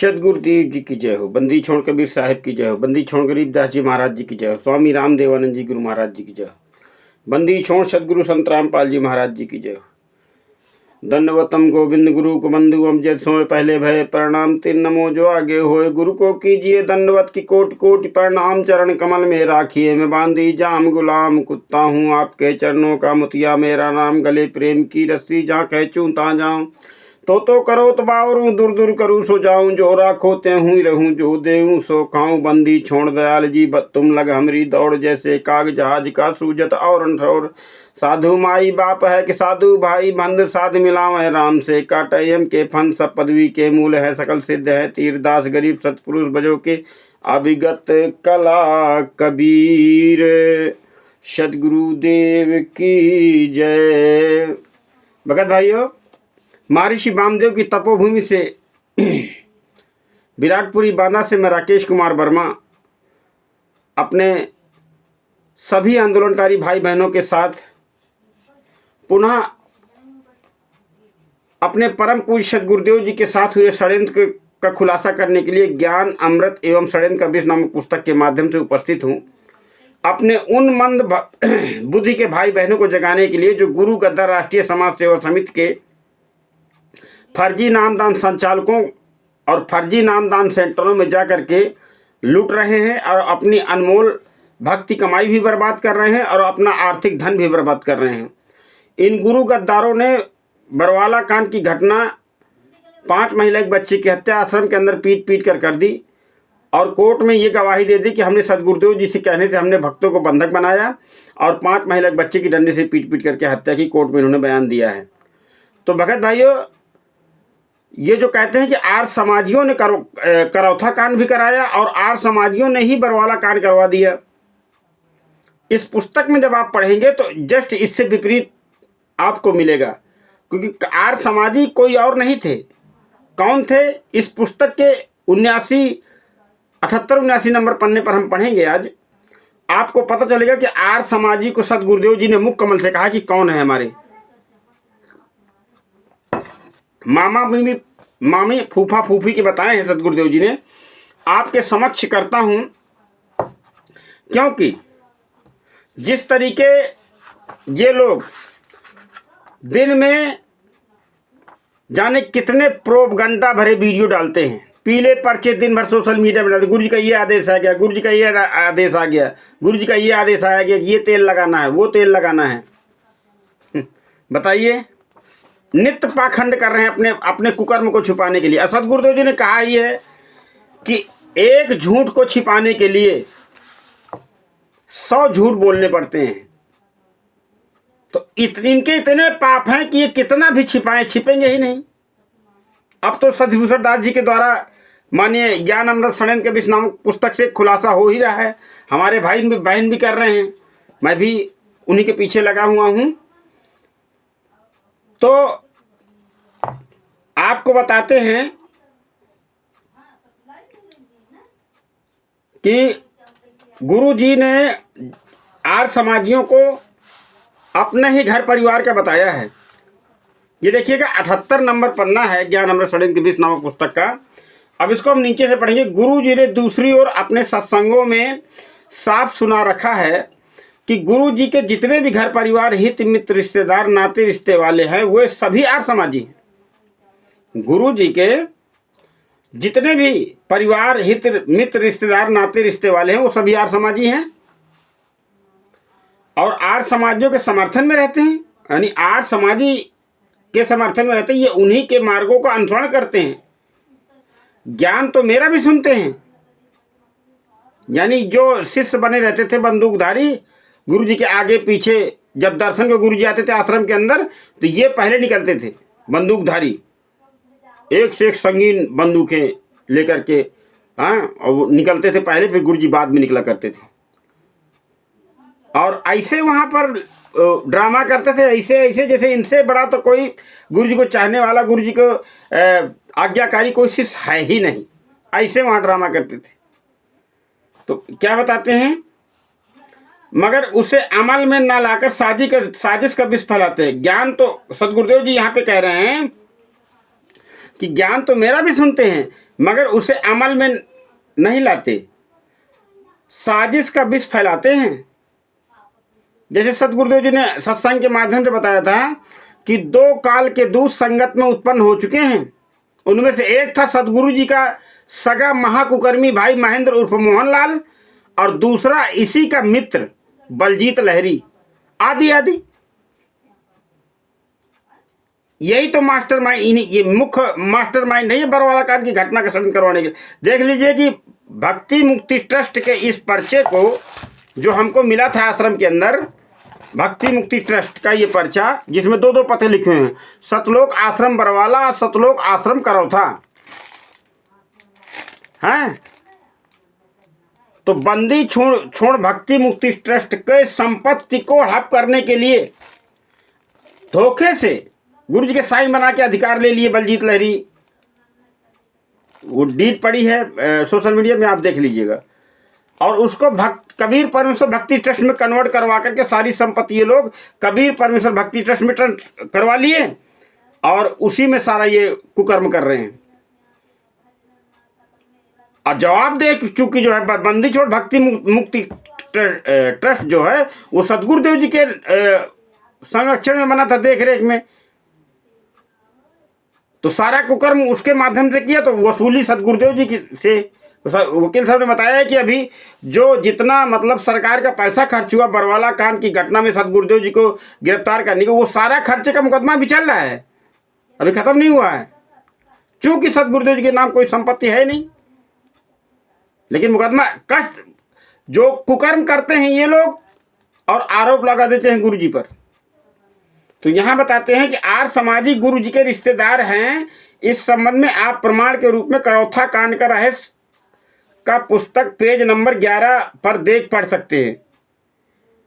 सदगुरुदेव जी की जय हो। बंदी छोड़ कबीर साहिब की जय हो। बंदी छोड़ गरीबदास जी महाराज जी की जय हो। स्वामी राम देवानंद जी गुरु महाराज जी की जय हो। बंदी छोड़ सदगुरु संत रामपाल जी महाराज जी की जय हो। दंडवतम गोविंद गुरु को बंधु अमजद सोए पहले भय प्रणाम तीन नमो जो आगे होए। गुरु को कीजिए दंडवत की कोटि कोटि प्रणाम। चरण कमल में राखिए मैं बांधी जाम गुलाम। कुत्ता हूँ आपके चरणों का मुतिया मेरा नाम। गले प्रेम की रस्सी जहाँ खींचूं ता जाऊं। तो करो तो बावरूं दूर दूर करूं सो जाऊं। जो राखो ते हुई रहूं जो देऊं सो खाऊं। बंदी छोड़ दयाल जी तुम लग हमरी दौड़। जैसे काग जहाज का सूजत और ठौर। साधु माई बाप है कि साधु भाई बंद। साध मिलाव है राम से काटयम के फन। सब पदवी के मूल है सकल सिद्ध है। तीरदास गरीब सतपुरुष बजो के अभिगत कला कबीर। सदगुरुदेव की जय। भगत भाइयों, महर्षि वामदेव की तपोभूमि से विराटपुरी बांदा से मैं राकेश कुमार वर्मा अपने सभी आंदोलनकारी भाई बहनों के साथ पुनः अपने परम पूज्य सदगुरुदेव जी के साथ हुए षड्यंत्र का खुलासा करने के लिए ज्ञान अमृत एवं षड्यंत्र का विष नामक पुस्तक के माध्यम से उपस्थित हूँ। अपने उन मंद बुद्धि के भाई बहनों को जगाने के लिए जो गुरु गद्दार राष्ट्रीय समाज सेवा समिति के फर्जी नामदान संचालकों और फर्जी नामदान सेंटरों में जा करके लूट रहे हैं और अपनी अनमोल भक्ति कमाई भी बर्बाद कर रहे हैं और अपना आर्थिक धन भी बर्बाद कर रहे हैं। इन गुरु गद्दारों ने बरवाला कांड की घटना 5 महिला एक बच्चे की हत्या आश्रम के अंदर पीट कर दी और कोर्ट में ये गवाही दे दी कि हमने सदगुरुदेव जी से कहने से हमने भक्तों को बंधक बनाया और 5 महिला एक बच्चे की डंडे से पीट करके हत्या की। कोर्ट में इन्होंने बयान दिया है। तो भगत भाइयों, ये जो कहते हैं कि आर्य समाजियों ने करौथा कांड भी कराया और आर्य समाजियों ने ही बरवाला कांड करवा दिया। इस पुस्तक में जब आप पढ़ेंगे तो जस्ट इससे विपरीत आपको मिलेगा, क्योंकि आर्य समाजी कोई और नहीं थे। कौन थे? इस पुस्तक के 78-79 नंबर पन्ने पर हम पढ़ेंगे। आज आपको पता चलेगा कि आर्य समाजी को सदगुरुदेव जी ने मुख कमल से कहा कि कौन है हमारे मामी फूफा फूफी के बताए हैं सदगुरुदेव जी ने। आपके समक्ष करता हूं, क्योंकि जिस तरीके ये लोग दिन में जाने कितने प्रोपगंडा भरे वीडियो डालते हैं, पीले पर्चे दिन भर सोशल मीडिया में डालते। गुरु जी का ये आदेश आ गया, गुरु जी का ये आदेश आ गया, गुरु जी का ये आदेश आया गया, ये तेल लगाना है, वो तेल लगाना है। बताइए, नित्य पाखंड कर रहे हैं अपने कुकर्म को छुपाने के लिए। सदगुरुदेव जी ने कहा ही है कि एक झूठ को छिपाने के लिए 100 झूठ बोलने पड़ते हैं। तो इनके इतने पाप हैं कि ये कितना भी छिपाएं छिपेंगे ही नहीं। अब तो सदभूषण दास जी के द्वारा मानिए ज्ञान अमृत षड्यंत्र के विष नामक पुस्तक से खुलासा हो ही रहा है। हमारे भाई बहन भी कर रहे हैं, मैं भी उन्हीं के पीछे लगा हुआ हूं। तो आपको बताते हैं कि गुरु जी ने आर्य समाजियों को अपने ही घर परिवार का बताया है। ये देखिएगा 78 नंबर पन्ना है ज्ञान अमृत षड्यंत्र के विष नामक पुस्तक का। अब इसको हम नीचे से पढ़ेंगे। गुरु जी ने दूसरी ओर अपने सत्संगों में साफ सुना रखा है कि गुरु जी के जितने भी घर परिवार हित मित्र रिश्तेदार नाते रिश्ते वाले हैं वे सभी आर्य समाजी हैं। गुरु जी के जितने भी परिवार हित मित्र रिश्तेदार नाते रिश्ते वाले हैं वो सभी आर्य समाजी हैं और आर्य समाजियों के समर्थन में रहते हैं। यानी आर्य समाजी के समर्थन में रहते हैं, ये उन्हीं के मार्गों का अनुसरण करते हैं। ज्ञान तो मेरा भी सुनते हैं। यानी जो शिष्य बने रहते थे बंदूकधारी, गुरु जी के आगे पीछे जब दर्शन को गुरु जी आते थे आश्रम के अंदर तो ये पहले निकलते थे बंदूकधारी, एक से एक संगीन बंदूकें लेकर के। हाँ, और वो निकलते थे पहले, फिर गुरु जी बाद में निकला करते थे और ऐसे वहाँ पर ड्रामा करते थे, ऐसे जैसे इनसे बड़ा तो कोई गुरु जी को चाहने वाला, गुरु जी को आज्ञाकारी कोई शिष्य है ही नहीं। ऐसे वहाँ ड्रामा करते थे। तो क्या बताते हैं, मगर उसे अमल में ना लाकर साजिश का विष फैलाते हैं। ज्ञान तो सदगुरुदेव जी यहाँ पे कह रहे हैं कि ज्ञान तो मेरा भी सुनते हैं मगर उसे अमल में नहीं लाते, साजिश का विष फैलाते हैं। जैसे सतगुरुदेव जी ने सत्संग के माध्यम से बताया था कि 2 काल के दूत संगत में उत्पन्न हो चुके हैं। उनमें से एक था सतगुरु जी का सगा महाकुकर्मी भाई महेंद्र उर्फ मोहनलाल, और दूसरा इसी का मित्र बलजीत लहरी आदि आदि। यही तो मास्टरमाइंड, ये मुख्य मास्टरमाइंड नहीं है बरवाला कांड की घटना का श्रवण करवाने के लिए। देख लीजिए कि भक्ति मुक्ति ट्रस्ट के इस पर्चे को जो हमको मिला था आश्रम के अंदर, भक्ति मुक्ति ट्रस्ट का ये पर्चा जिसमें 2 पते लिखे हुए हैं, सतलोक आश्रम बरवाला और सतलोक आश्रम करौथा हैं। तो बंदी छोड़ भक्ति मुक्ति ट्रस्ट के संपत्ति को हड़प करने के लिए धोखे से गुरु जी के साइन बना के अधिकार ले लिए बलजीत लहरी। वो डीड पड़ी है सोशल मीडिया में, आप देख लीजिएगा। और उसको कबीर परमेश्वर भक्ति ट्रस्ट में कन्वर्ट करवा करके सारी संपत्ति ये लोग कबीर परमेश्वर भक्ति ट्रस्ट में करवा लिए और उसी में सारा ये कुकर्म कर रहे हैं। और जवाब दे चूंकि जो है बंदी छोड़ भक्ति मुक्ति ट्रस्ट जो है वो सतगुरुदेव जी के संरक्षण में बना था, देख रेख में। तो सारा कुकर्म उसके माध्यम से किया, तो वसूली सतगुरुदेव जी से। वकील साहब ने बताया कि अभी जो जितना मतलब सरकार का पैसा खर्च हुआ बरवाला कांड की घटना में सतगुरुदेव जी को गिरफ्तार करने को, वो सारा खर्चे का मुकदमा भी चल रहा है, अभी खत्म नहीं हुआ है। क्योंकि सतगुरुदेव जी के नाम कोई संपत्ति है नहीं, लेकिन मुकदमा कष्ट जो कुकर्म करते हैं ये लोग और आरोप लगा देते हैं गुरु जी पर। तो यहाँ बताते हैं कि आर्य समाजी गुरु जी के रिश्तेदार हैं। इस संबंध में आप प्रमाण के रूप में करौथा कांड का रहस्य का पुस्तक पेज नंबर 11 पर देख पढ़ सकते हैं।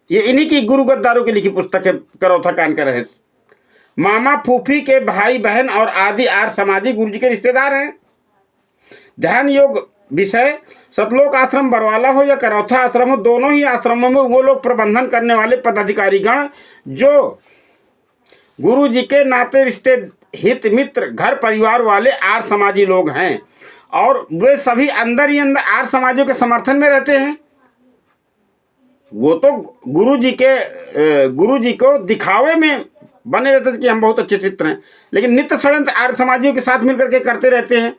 ये इन्हीं की गुरु गद्दारों की लिखी पुस्तक है करौथा कांड का रहस्य। मामा फूफी के भाई बहन और आदि आर्य समाजी गुरु जी के रिश्तेदार हैं। ध्यान योग विषय सतलोक आश्रम बरवाला हो या करौथा आश्रम हो, दोनों ही आश्रमों में वो लोग प्रबंधन करने वाले पदाधिकारीगण जो गुरु जी के नाते रिश्ते हित मित्र घर परिवार वाले आर्य समाजी लोग हैं, और वे सभी अंदर ही अंदर आर्य समाजियों के समर्थन में रहते हैं। वो तो गुरु जी को दिखावे में बने रहते थे कि हम बहुत अच्छे चित्र हैं, लेकिन नित्य षड्यंत्र आर्य समाजियों के साथ मिलकर के करते रहते हैं।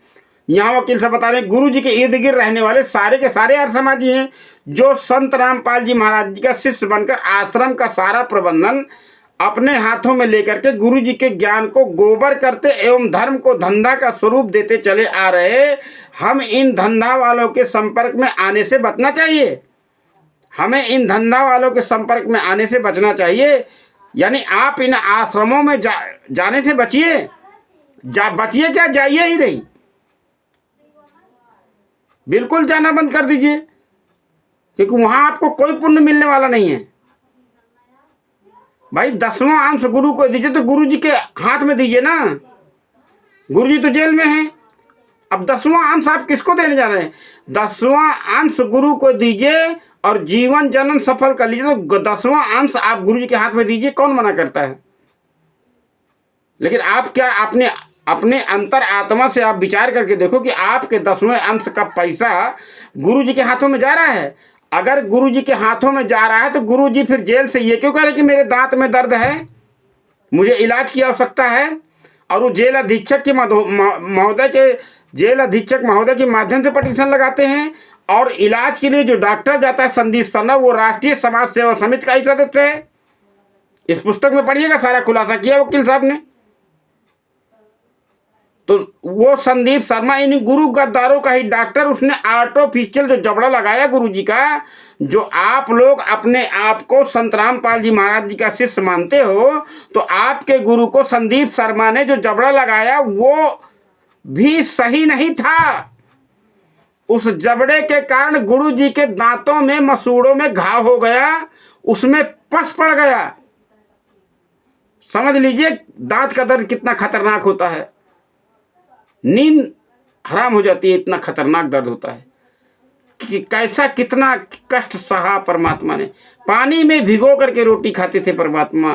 यहाँ वकील साहब बता रहे हैं गुरु जी के इर्द गिर्द रहने वाले सारे के सारे आर्य समाजी हैं जो संत रामपाल जी महाराज जी का शिष्य बनकर आश्रम का सारा प्रबंधन अपने हाथों में लेकर के गुरु जी के ज्ञान को गोबर करते एवं धर्म को धंधा का स्वरूप देते चले आ रहे। हम इन धंधा वालों के संपर्क में आने से बचना चाहिए। हमें इन धंधा वालों के संपर्क में आने से बचना चाहिए। यानी आप इन आश्रमों में जाने से बचिए। बचिए क्या, जाइए ही नहीं, बिल्कुल जाना बंद कर दीजिए, क्योंकि वहां आपको कोई पुण्य मिलने वाला नहीं है। भाई 10वां अंश गुरु को दीजिए तो गुरु जी के हाथ में दीजिए ना। गुरु जी तो जेल में हैं, अब 10वां अंश आप किसको देने जा रहे हैं? 10वां अंश गुरु को दीजिए और जीवन जन्म सफल कर लीजिए। तो 10वां अंश आप गुरु जी के हाथ में दीजिए, कौन मना करता है? लेकिन आप क्या अपने अंतर आत्मा से आप विचार करके देखो कि आपके 10वें अंश का पैसा गुरु जी के हाथों में जा रहा है। अगर गुरु जी के हाथों में जा रहा है तो गुरु जी फिर जेल से ये क्यों कह रहे कि मेरे दांत में दर्द है, मुझे इलाज की आवश्यकता है, और वो जेल अधीक्षक के महोदय के माध्यम से पटिशन लगाते हैं। और इलाज के लिए जो डॉक्टर जाता है संदीप सन्ना, वो राष्ट्रीय समाज सेवा समिति का ही सदस्य है। इस पुस्तक में पढ़िएगा, सारा खुलासा किया वकील साहब ने। तो वो संदीप शर्मा इन गुरु गद्दारों का ही डॉक्टर, उसने आर्टिफिशियल जो जबड़ा लगाया गुरु जी का, जो आप लोग अपने आप को संत रामपाल जी महाराज जी का शिष्य मानते हो, तो आपके गुरु को संदीप शर्मा ने जो जबड़ा लगाया वो भी सही नहीं था। उस जबड़े के कारण गुरु जी के दांतों में मसूड़ों में घाव हो गया, उसमें पस पड़ गया। समझ लीजिए दांत का दर्द कितना खतरनाक होता है, नींद हराम हो जाती है, इतना खतरनाक दर्द होता है कि कैसा कितना कष्ट सहा परमात्मा ने। पानी में भिगो करके रोटी खाते थे परमात्मा।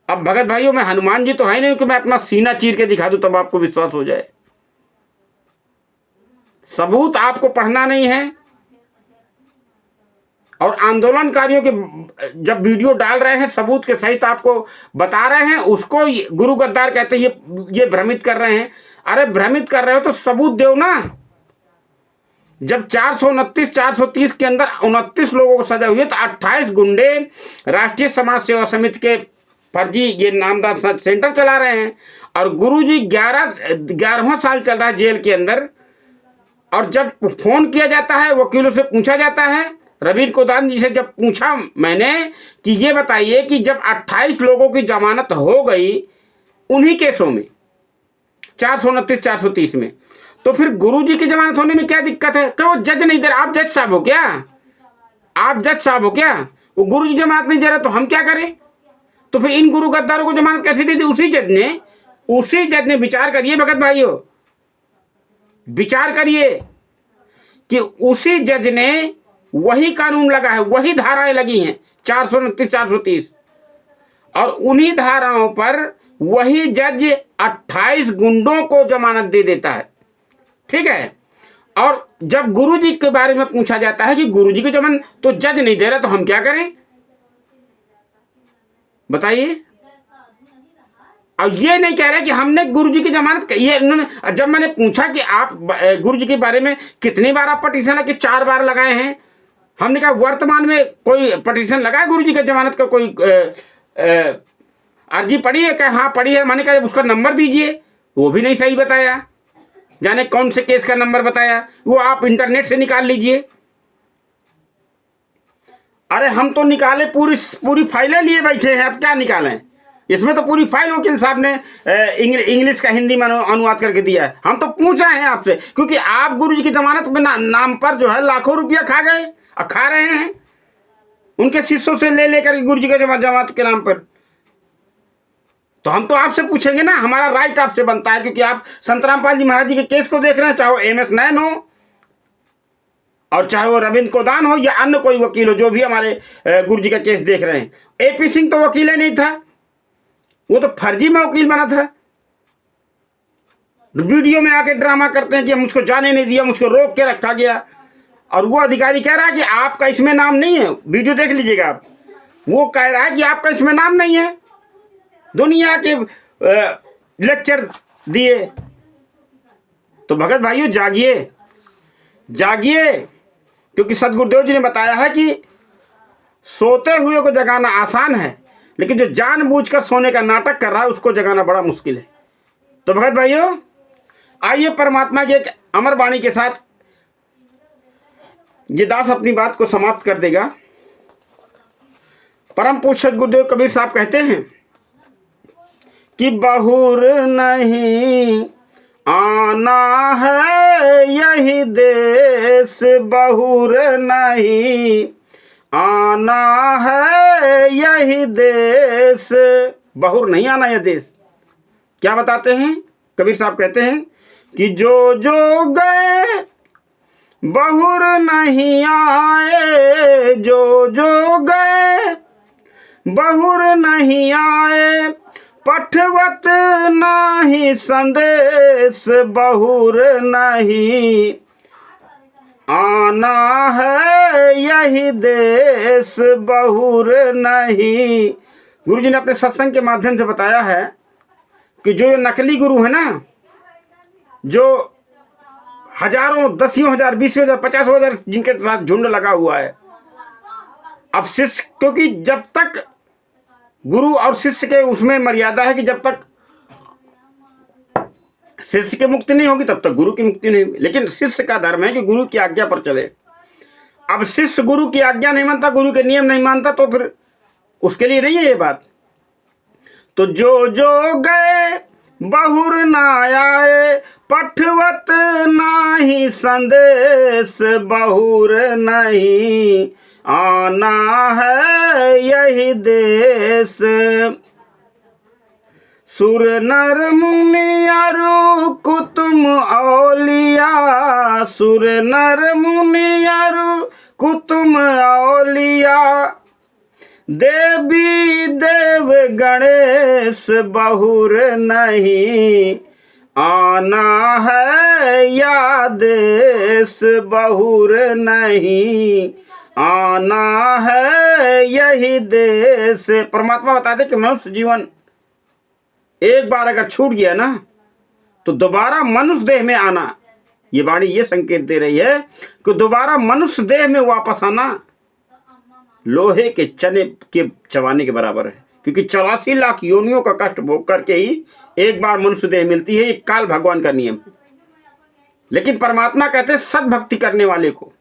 अब भगत भाइयों, मैं हनुमान जी तो है नहीं कि मैं अपना सीना चीर के दिखा दूं तब आपको विश्वास हो जाए। सबूत आपको पढ़ना नहीं है, और आंदोलनकारियों के जब वीडियो डाल रहे हैं सबूत के सहित आपको बता रहे हैं, उसको गुरु गद्दार कहते हैं, ये भ्रमित कर रहे हैं। अरे भ्रमित कर रहे हो तो सबूत दो ना। जब 429 430 के अंदर 29 लोगों को सजा हुई है, तो 28 गुंडे राष्ट्रीय समाज सेवा समिति के फर्जी ये नामदार सेंटर चला रहे हैं, और गुरुजी 11वां साल चल रहा है जेल के अंदर। और जब फोन किया जाता है, वकीलों से पूछा जाता है, रवीन कोदान जी से जब पूछा मैंने कि ये बताइए कि जब 28 लोगों की जमानत हो गई उन्हीं केसों में 429 430 में, तो फिर गुरुजी की जमानत होने में क्या दिक्कत है? क्या वो जज नहीं दे रहा? आप जज साहब हो क्या? आप जज साहब हो क्या? वो गुरुजी जमानत नहीं दे रहा तो हम क्या करें? तो फिर इन गुरु गद्दारों को जमानत कैसे दे दी? उसी जज ने विचार करिए भगत भाइयों, विचार करिए कि उसी जज ने वही कानून लगा है, वही धाराएं लगी हैं 429 430, और उन्हीं धाराओं पर वही जज 28 गुंडों को जमानत दे देता है। ठीक है। और जब गुरुजी के बारे में पूछा जाता है कि गुरुजी की जमानत तो जज नहीं दे रहा, तो हम क्या करें बताइए? और ये नहीं कह रहे कि हमने गुरुजी की जमानत, ये इन्होंने, जब मैंने पूछा कि आप गुरुजी के बारे में कितनी बार आप पटिशन कि 4 बार लगाए हैं, हमने कहा वर्तमान में कोई पटिशन लगा है गुरुजी की जमानत का, कोई अर्जी पड़ी है क्या? हाँ पड़ी है। मैंने कहा उसका नंबर दीजिए, वो भी नहीं सही बताया, जाने कौन से केस का नंबर बताया, वो आप इंटरनेट से निकाल लीजिए। अरे हम तो निकाले, पूरी फाइलें लिए बैठे हैं, अब क्या निकालें? इसमें तो पूरी फाइल वकील साहब ने इंग्लिश का हिंदी में अनुवाद करके दिया है। हम तो पूछ रहे हैं आपसे, क्योंकि आप गुरुजी की जमानत में नाम पर जो है लाखों रुपया खा गए और खा रहे हैं उनके शिष्यों से ले लेकर गुरुजी की जमानत के नाम पर। तो हम तो आपसे पूछेंगे ना, हमारा राइट आपसे बनता है, क्योंकि आप संत रामपाल जी महाराज जी के केस को देख रहे हैं, चाहे वो MS नैन हो और चाहे वो रविंद्र कोदान हो या अन्य कोई वकील हो, जो भी हमारे गुरुजी का केस देख रहे हैं। AP सिंह तो वकील ही नहीं था, वो तो फर्जी में वकील बना था। वीडियो में आके ड्रामा करते हैं कि मुझको जाने नहीं दिया, मुझको रोक के रखा गया, और वो अधिकारी कह रहा है कि आपका इसमें नाम नहीं है। वीडियो देख लीजिएगा आप, वो कह रहा है कि आपका इसमें नाम नहीं है। दुनिया के लेक्चर दिए। तो भगत भाइयों जागिए, जागिए, क्योंकि सदगुरुदेव जी ने बताया है कि सोते हुए को जगाना आसान है, लेकिन जो जानबूझकर सोने का नाटक कर रहा है उसको जगाना बड़ा मुश्किल है। तो भगत भाइयों आइए परमात्मा की एक अमर वाणी के साथ ये दास अपनी बात को समाप्त कर देगा। परम पूज्य गुरुदेव कबीर साहब कहते हैं कि बहुर नहीं आना है यही देश, बहुर नहीं आना है यही देश, बहुर नहीं आना यह देश। क्या बताते हैं कबीर साहब? कहते हैं कि जो जो गए बहुर नहीं आए, जो जो गए बहुर नहीं आए, पठवत नाही संदेश, बहुर नहीं आना है यही देश, बहुर नहीं। गुरुजी ने अपने सत्संग के माध्यम से बताया है कि जो ये नकली गुरु है ना, जो हजारों, 10,000, 20,000, 50,000 जिनके साथ झुंड लगा हुआ है, अब शिष्य, क्योंकि जब तक गुरु और शिष्य के उसमें मर्यादा है कि जब तक शिष्य की मुक्ति नहीं होगी तब तक गुरु की मुक्ति नहीं होगी। लेकिन शिष्य का धर्म है कि गुरु की आज्ञा पर चले। अब शिष्य गुरु की आज्ञा नहीं मानता, गुरु के नियम नहीं मानता, तो फिर उसके लिए नहीं है ये बात। तो जो जो गए बहुर ना आए, पठवत नाही संदेश, बहुर नहीं आना है यही देश। सुर नर मुनि अरु कुतुम औलिया, सुर नर मुनि अरु कुतुम औलिया, देवी देव गणेश बहुर नहीं, आना है या देश बहुर नहीं, आना है यही देश। परमात्मा बताते कि मनुष्य जीवन एक बार अगर छूट गया ना तो दोबारा मनुष्य देह में आना, ये वाणी ये संकेत दे रही है कि दोबारा मनुष्य देह में वापस आना लोहे के चने के चबाने के बराबर है, क्योंकि 84 लाख योनियों का कष्ट भोग करके ही एक बार मनुष्य देह मिलती है। ये काल भगवान का नियम। लेकिन परमात्मा कहते हैं सद्भक्ति करने वाले को,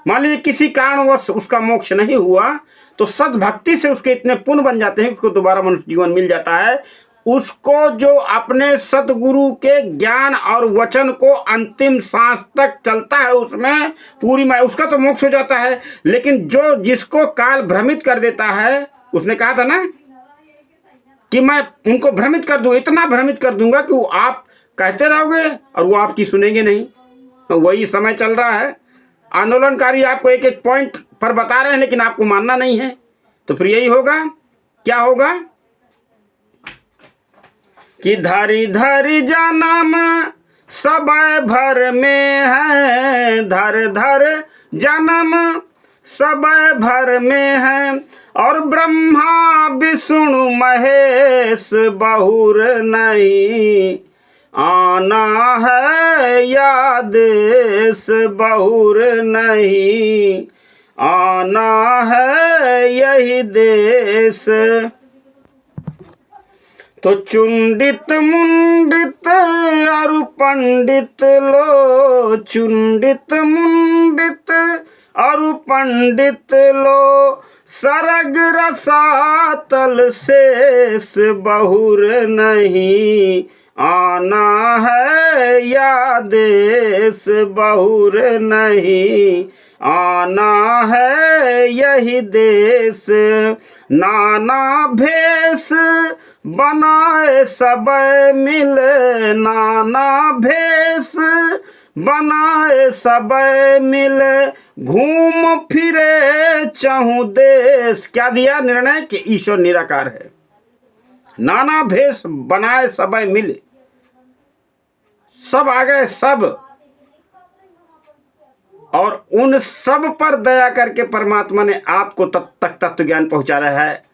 मान लीजिए किसी कारणवश उसका मोक्ष नहीं हुआ तो सद्भक्ति से उसके इतने पुण्य बन जाते हैं, उसको दोबारा मनुष्य जीवन मिल जाता है। उसको जो अपने सतगुरु के ज्ञान और वचन को अंतिम सांस तक चलता है उसमें पूरी उसका तो मोक्ष हो जाता है। लेकिन जो जिसको काल भ्रमित कर देता है, उसने कहा था ना कि मैं उनको भ्रमित कर दूंगा, इतना भ्रमित कर दूंगा कि वो आप कहते रहोगे और वो आपकी सुनेंगे नहीं। वही समय चल रहा है। आंदोलनकारी आपको एक एक पॉइंट पर बता रहे हैं लेकिन आपको मानना नहीं है, तो फिर यही होगा। क्या होगा कि धरी धरी जन्म सब भर में है, धर धर जन्म सब भर में है, और ब्रह्मा विष्णु महेश बहुर नहीं, आना है या देश बहुर नहीं, आना है यही देश। तो चुंडित मुंडित और पंडित लो, चुंडित मुंडित और पंडित लो, सरग रसातल शेष बहुर नहीं, आना है या देश बहुर नहीं, आना है यही देश। नाना भेष बनाए सब मिले, नाना भेष बनाए सब मिले, घूम फिरे चहु देश। क्या दिया निर्णय कि ईश्वर निराकार है। नाना भेष बनाए सब मिले, सब आ गए सब, और उन सब पर दया करके परमात्मा ने आपको तब तक तत्व ज्ञान पहुंचा रहा है।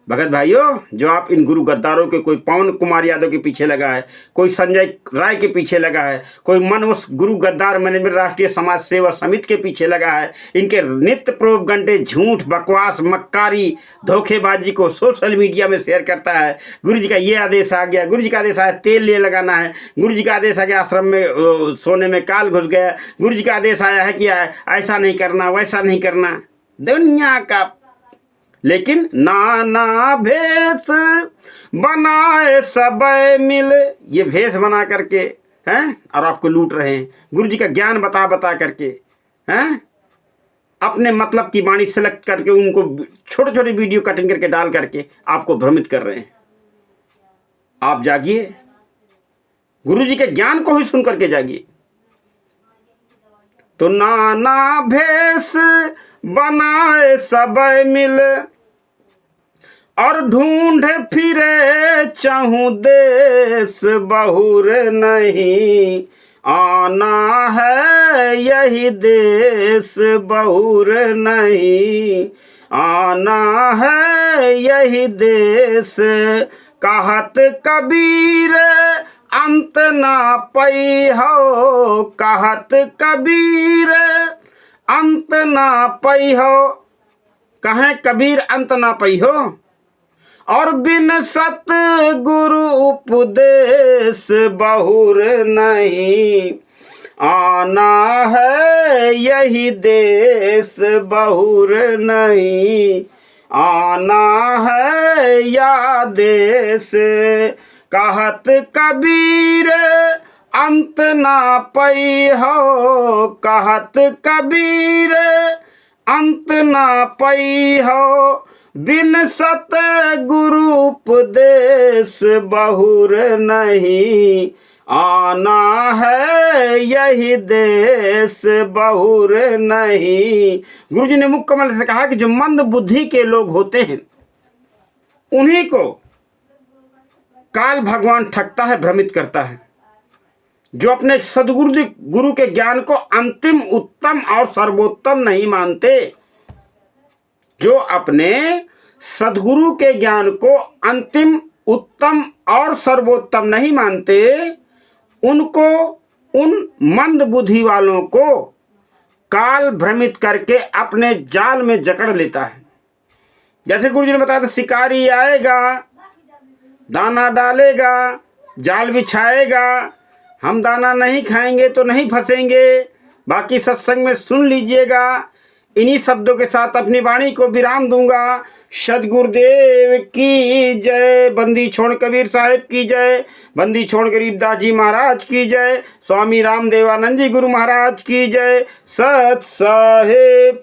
भगत भाइयों, जो आप इन गुरु गद्दारों के, कोई पवन कुमार यादव के पीछे लगा है, कोई संजय राय के पीछे लगा है, कोई मन उस गुरु गद्दार मैनेजमेंट राष्ट्रीय समाज सेवा समिति के पीछे लगा है, इनके नित्य प्रोपगंडे, झूठ, बकवास, मक्कारी, धोखेबाजी को सोशल मीडिया में शेयर करता है। गुरु जी का ये आदेश आ गया, गुरु जी का आदेश आया तेल ले लगाना है, गुरु जी का आदेश आ गया आश्रम में सोने में काल घुस गया, गुरु जी का आदेश आया है कि ऐसा नहीं करना, वैसा नहीं करना, दुनिया का। लेकिन नाना भेष बनाए सब मिले, ये भेष बना करके हैं और आपको लूट रहे हैं। गुरु जी का ज्ञान बता बता करके हैं, अपने मतलब की वाणी सेलेक्ट करके उनको छोटे छोटे वीडियो कटिंग करके डाल करके आपको भ्रमित कर रहे हैं। आप जागिए, गुरु जी के ज्ञान को ही सुन करके जागिए। तो नाना भेष बनाए सब मिले, और ढूंढ फिरे चहु देश बहुर नहीं, आना है यही देश बहुर नहीं, आना है यही देश। कहत कबीर अंत ना पई हो, कहत कबीर अंत ना पई हो, कहें कबीर अंत ना पई हो, और बिन सत गुरु उपदेश बहुर नहीं, आना है यही देश बहुर नहीं, आना है या देश। कहत कबीर अंत ना पई हो, कहत कबीर अंत ना पई हो, बिन सत गुरु उपदेश बहुर नहीं, आना है यही देश बहुर नहीं। गुरु जी ने मुख कमल से कहा कि जो मंद बुद्धि के लोग होते हैं उन्हीं को काल भगवान ठगता है, भ्रमित करता है। जो अपने गुरु के ज्ञान को अंतिम, उत्तम और सर्वोत्तम नहीं मानते, जो अपने सदगुरु के ज्ञान को अंतिम, उत्तम और सर्वोत्तम नहीं मानते, उनको, उन मंद बुद्धि वालों को काल भ्रमित करके अपने जाल में जकड़ लेता है। जैसे गुरु जी ने बताया था, शिकारी आएगा, दाना डालेगा, जाल बिछाएगा, हम दाना नहीं खाएंगे तो नहीं फंसेंगे, बाकी सत्संग में सुन लीजिएगा। इन्हीं शब्दों के साथ अपनी वाणी को विराम दूंगा। सदगुरुदेव की जय। बंदी छोड़ कबीर साहिब की जय। बंदी छोड़ गरीबदास जी महाराज की जय। स्वामी रामदेवानंद जी गुरु महाराज की जय। सत साहिब।